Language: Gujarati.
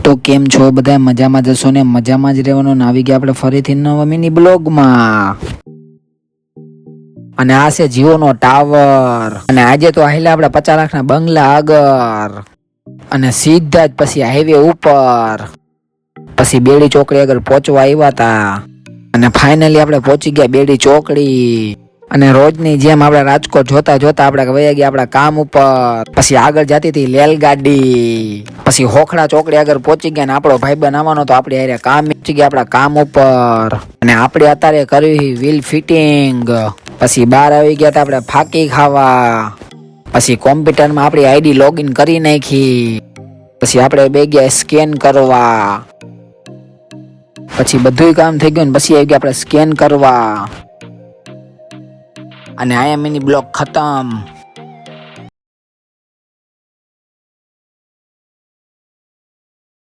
તો કેમ છો બધા? મજામાં જશો ને? મજામાં જ રહેવાનું ને. આવી ગયા આપણે ફરીથી નવા મિની બ્લોગમાં. અને આ છે જીઓનો ટાવર. અને આજે તો આહેલા આપણે 50 લાખના બંગલા આગળ, અને સીધા જ પછી હાઈવે ઉપર, પછી બેડી ચોકડી આગળ પહોંચવા આવ્યા હતા. અને ફાઇનલી આપણે પહોંચી ગયા બેડી ચોકડી. અને રોજની જેમ આપણે રાજકોટ જોતા જોતા આપણે વયા ગયા આપણા કામ ઉપર. પછી આગળ જતી હતી રેલગાડી. પછી હોખડા ચોકડી આગળ પહોંચી ગયા ને આપણો ભાઈબંધ આવવાનો તો આપણે હારે કામ પહોંચી ગયા આપણા કામ ઉપર. અને આપણે અત્યારે કરવી વ્હીલ ફિટિંગ. પછી બહાર આવી ગયા હતા આપણે ફાકી ખાવા. પછી કોમ્પ્યુટરમાં આપણી આઈડી લોગિન કરી નાખી. પછી આપણે બે ગયા સ્કેન કરવા. પછી બધું કામ થઈ ગયું ને પછી આવી ગયા આપણે સ્કેન કરવા. અને આયા મિની બ્લોગ ખતમ.